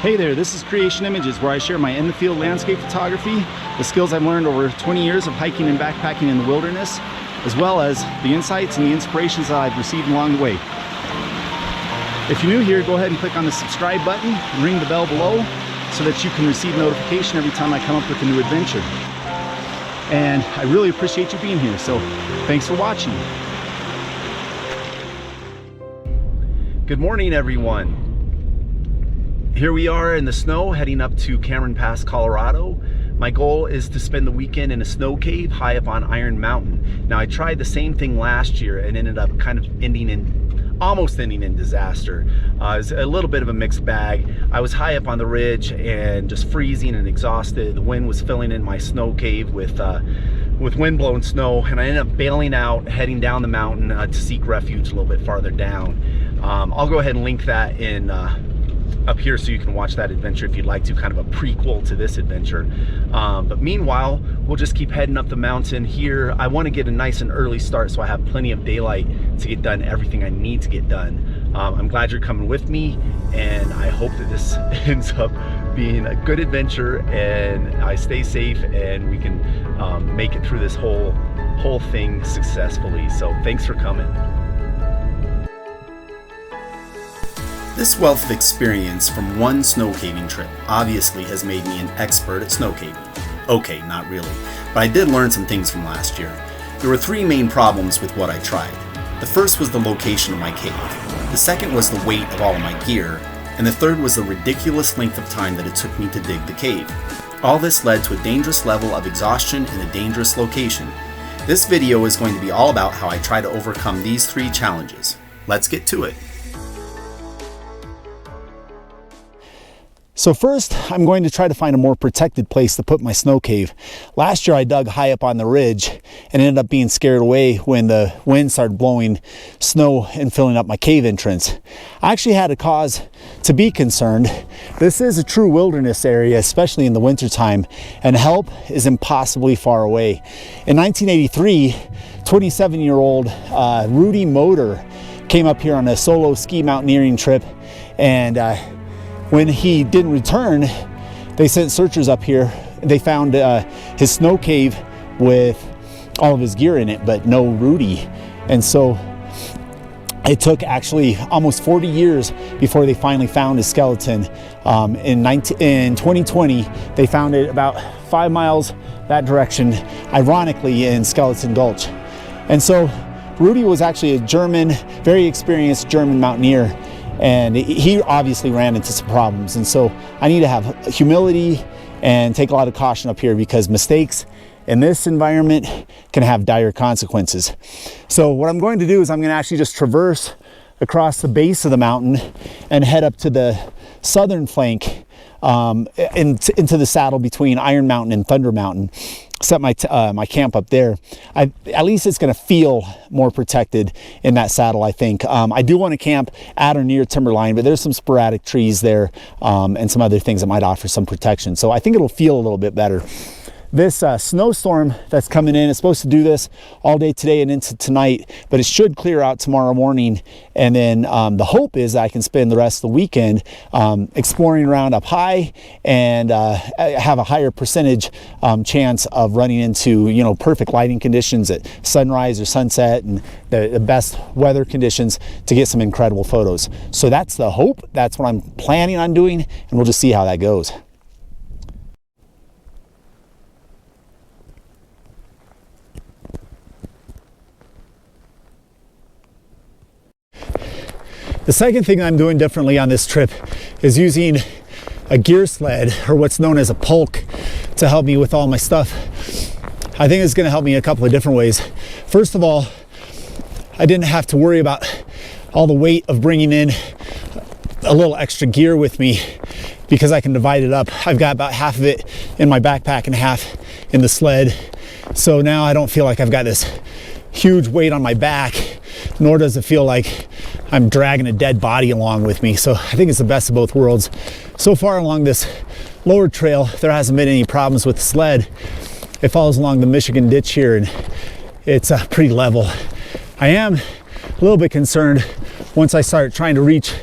Hey there, this is Creation Images, where I share my in-the-field landscape photography, the skills I've learned over 20 years of hiking and backpacking in the wilderness, as well as the insights and the inspirations that I've received along the way. If you're new here, go ahead and click on the subscribe button and ring the bell below so that you can receive notification every time I come up with a new adventure. And I really appreciate you being here, so thanks for watching. Good morning, everyone. Here we are in the snow heading up to Cameron Pass, Colorado. My goal is to spend the weekend in a snow cave high up on Iron Mountain. Now, I tried the same thing last year and ended up kind of almost ending in disaster. It was a little bit of a mixed bag. I was high up on the ridge and just freezing and exhausted. The wind was filling in my snow cave with wind-blown snow, and I ended up bailing out, heading down the mountain to seek refuge a little bit farther down. I'll go ahead and link that in up here so you can watch that adventure if you'd like to, kind of a prequel to this adventure. But meanwhile, we'll just keep heading up the mountain here. I want to get a nice and early start so I have plenty of daylight to get done everything I need to get done. I'm glad you're coming with me, and I hope that this ends up being a good adventure and I stay safe and we can make it through this whole thing successfully. So thanks for coming. This wealth of experience from one snow caving trip obviously has made me an expert at snow caving. Okay, not really, but I did learn some things from last year. There were three main problems with what I tried. The first was the location of my cave. The second was the weight of all of my gear. And the third was the ridiculous length of time that it took me to dig the cave. All this led to a dangerous level of exhaustion in a dangerous location. This video is going to be all about how I try to overcome these three challenges. Let's get to it. So first, I'm going to try to find a more protected place to put my snow cave. Last year I dug high up on the ridge and ended up being scared away when the wind started blowing snow and filling up my cave entrance. I actually had a cause to be concerned. This is a true wilderness area, especially in the wintertime, and help is impossibly far away. In 1983, 27-year-old Rudy Motor came up here on a solo ski mountaineering trip, and when he didn't return, they sent searchers up here. They found his snow cave with all of his gear in it, but no Rudy. And so it took actually almost 40 years before they finally found his skeleton. In 2020, they found it about 5 miles that direction, ironically in Skeleton Gulch. And so Rudy was actually a very experienced German mountaineer, and he obviously ran into some problems. And so I need to have humility and take a lot of caution up here, because mistakes in this environment can have dire consequences. So what I'm going to do is I'm going to actually just traverse across the base of the mountain and head up to the southern flank into the saddle between Iron Mountain and Thunder Mountain. Set my camp up there. At least it's going to feel more protected in that saddle, I think. I do want to camp at or near timberline, but there's some sporadic trees there and some other things that might offer some protection. So I think it'll feel a little bit better. This snowstorm that's coming in is supposed to do this all day today and into tonight, but it should clear out tomorrow morning. And then the hope is that I can spend the rest of the weekend exploring around up high and have a higher percentage chance of running into, perfect lighting conditions at sunrise or sunset and the best weather conditions to get some incredible photos. So that's the hope. That's what I'm planning on doing, and we'll just see how that goes. The second thing I'm doing differently on this trip is using a gear sled, or what's known as a pulk, to help me with all my stuff. I think it's going to help me in a couple of different ways. First of all, I didn't have to worry about all the weight of bringing in a little extra gear with me, because I can divide it up. I've got about half of it in my backpack and half in the sled. So now I don't feel like I've got this huge weight on my back, nor does it feel like I'm dragging a dead body along with me. So I think it's the best of both worlds. So far along this lower trail, there hasn't been any problems with the sled. It follows along the Michigan ditch here, and it's pretty level. I am a little bit concerned once I start trying to reach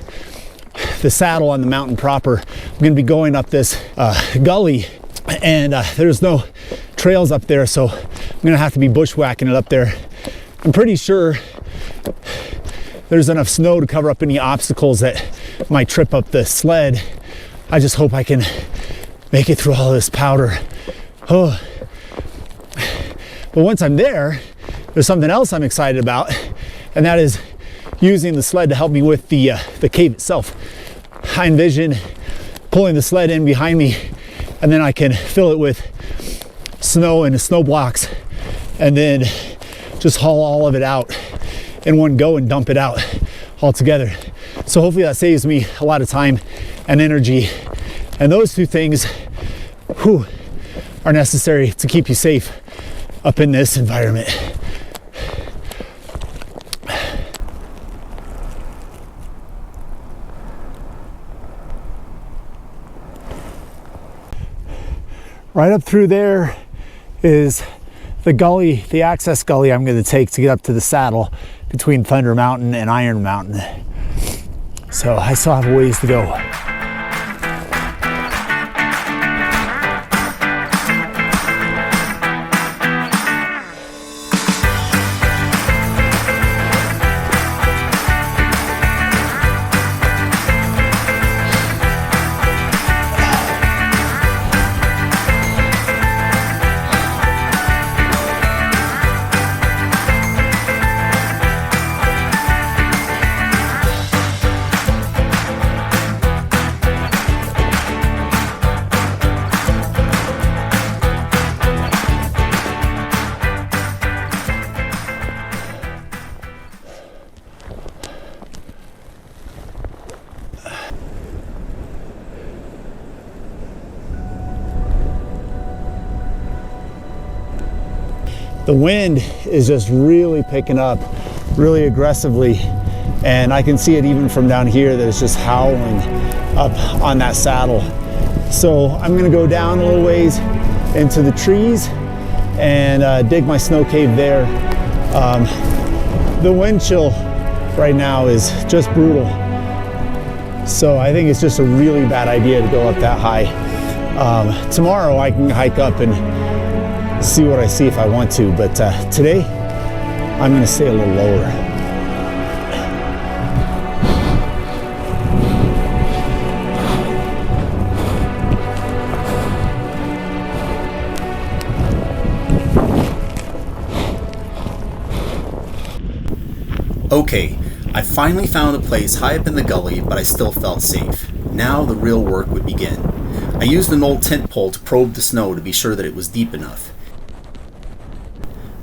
the saddle on the mountain proper. I'm gonna be going up this gully, and there's no trails up there, so I'm gonna have to be bushwhacking it up there. I'm pretty sure there's enough snow to cover up any obstacles that might trip up the sled. I just hope I can make it through all this powder. Oh. But once I'm there, there's something else I'm excited about, and that is using the sled to help me with the cave itself. I envision pulling the sled in behind me, and then I can fill it with snow and snow blocks, and then just haul all of it out in one go and dump it out all together. So hopefully that saves me a lot of time and energy. And those two things are necessary to keep you safe up in this environment. Right up through there is the gully, the access gully I'm going to take to get up to the saddle between Thunder Mountain and Iron Mountain. So I still have a ways to go. The wind is just really picking up really aggressively, and I can see it even from down here that it's just howling up on that saddle. So I'm gonna go down a little ways into the trees and dig my snow cave there. The wind chill right now is just brutal, so I think it's just a really bad idea to go up that high. Tomorrow I can hike up and see what I see if I want to, but today I'm going to stay a little lower. Okay, I finally found a place high up in the gully, but I still felt safe. Now the real work would begin. I used an old tent pole to probe the snow to be sure that it was deep enough.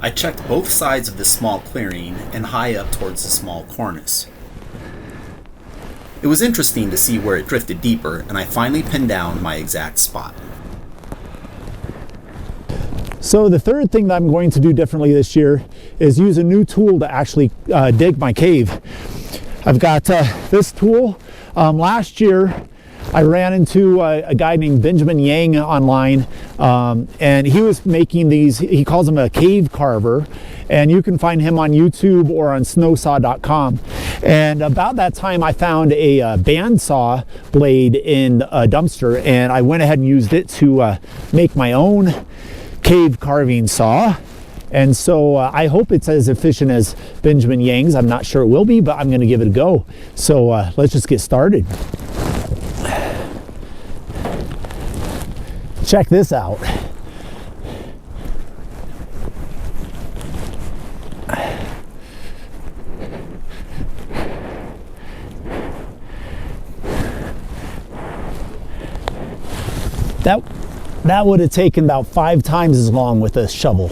I checked both sides of this small clearing and high up towards the small cornice. It was interesting to see where it drifted deeper, and I finally pinned down my exact spot. So the third thing that I'm going to do differently this year is use a new tool to actually dig my cave. I've got this tool. Last year I ran into a guy named Benjamin Yang online, and he was making these, he calls them a cave carver, and you can find him on YouTube or on snowsaw.com. And about that time I found a bandsaw blade in a dumpster, and I went ahead and used it to make my own cave carving saw. And so I hope it's as efficient as Benjamin Yang's. I'm not sure it will be, but I'm going to give it a go. So let's just get started. Check this out. That would have taken about 5 times as long with a shovel.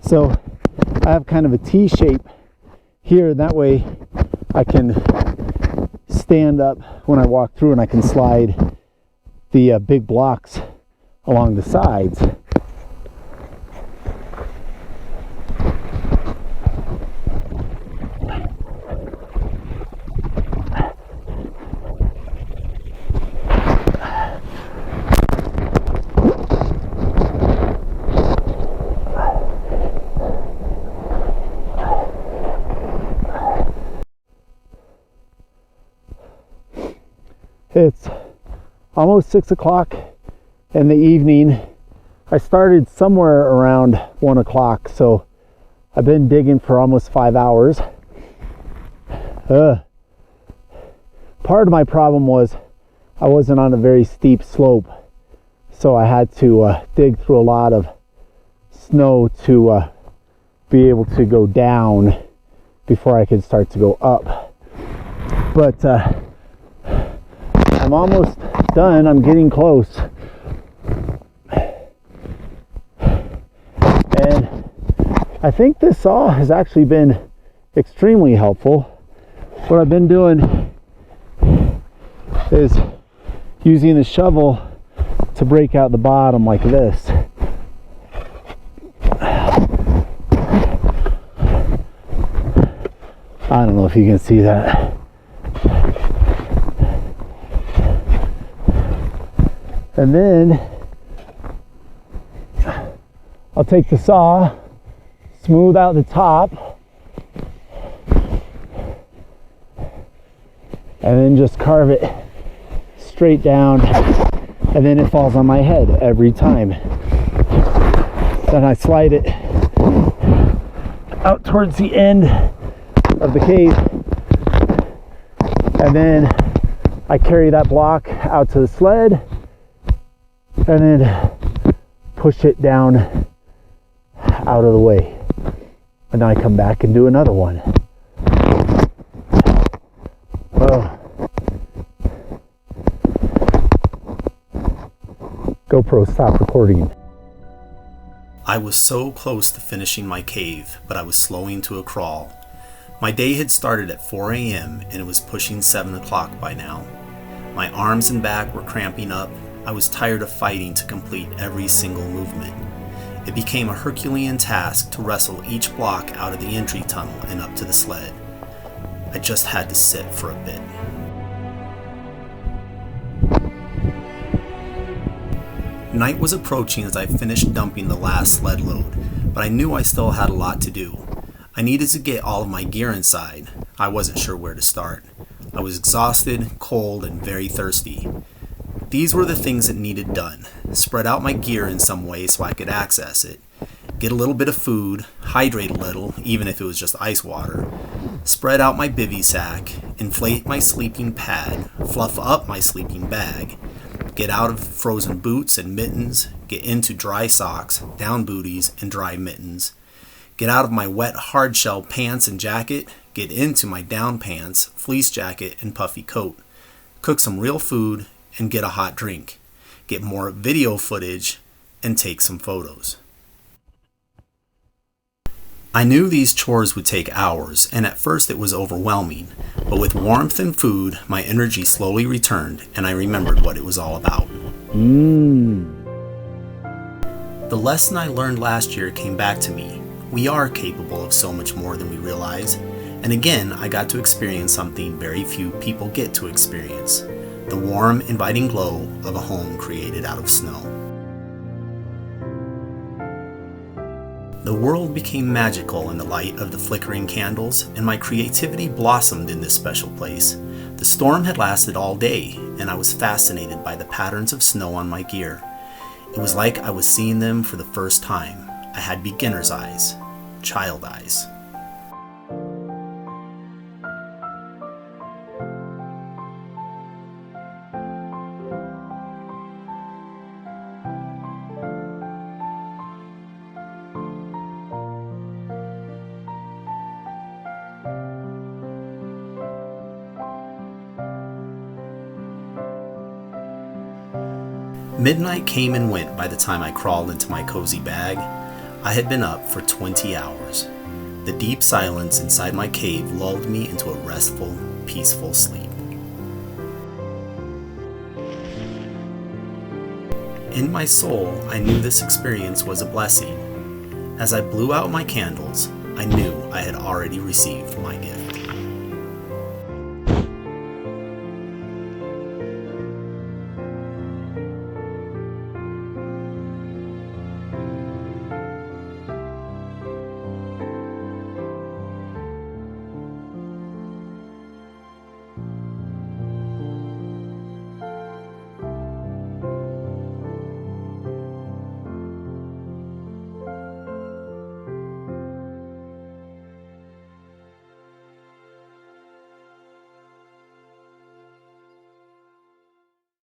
So I have kind of a T shape here, that way I can stand up when I walk through and I can slide the big blocks along the sides. It's almost 6 o'clock in the evening. I started somewhere around 1 o'clock, so I've been digging for almost 5 hours. Part of my problem was I wasn't on a very steep slope, so I had to dig through a lot of snow to be able to go down before I could start to go up. But I'm almost done. I'm getting close. And I think this saw has actually been extremely helpful. What I've been doing is using the shovel to break out the bottom like this. I don't know if you can see that. And then I'll take the saw, smooth out the top, and then just carve it straight down, and then it falls on my head every time. Then I slide it out towards the end of the cave, and then I carry that block out to the sled, and then push it down out of the way, and then I come back and do another one. GoPro, stop recording. I was so close to finishing my cave, but I was slowing to a crawl. My day had started at 4 a.m. and it was pushing 7 o'clock by now. My arms and back were cramping up. I was tired of fighting to complete every single movement. It became a Herculean task to wrestle each block out of the entry tunnel and up to the sled. I just had to sit for a bit. Night was approaching as I finished dumping the last sled load, but I knew I still had a lot to do. I needed to get all of my gear inside. I wasn't sure where to start. I was exhausted, cold, and very thirsty. These were the things that needed done. Spread out my gear in some way so I could access it. Get a little bit of food, hydrate a little, even if it was just ice water. Spread out my bivy sack, inflate my sleeping pad, fluff up my sleeping bag. Get out of frozen boots and mittens, get into dry socks, down booties, and dry mittens. Get out of my wet hardshell pants and jacket, get into my down pants, fleece jacket, and puffy coat. Cook some real food, and get a hot drink. Get more video footage, and take some photos. I knew these chores would take hours, and at first it was overwhelming, but with warmth and food, my energy slowly returned, and I remembered what it was all about. The lesson I learned last year came back to me. We are capable of so much more than we realize, and again, I got to experience something very few people get to experience. The warm, inviting glow of a home created out of snow. The world became magical in the light of the flickering candles, and my creativity blossomed in this special place. The storm had lasted all day, and I was fascinated by the patterns of snow on my gear. It was like I was seeing them for the first time. I had beginner's eyes, child eyes. Midnight came and went by the time I crawled into my cozy bag. I had been up for 20 hours. The deep silence inside my cave lulled me into a restful, peaceful sleep. In my soul, I knew this experience was a blessing. As I blew out my candles, I knew I had already received my gift.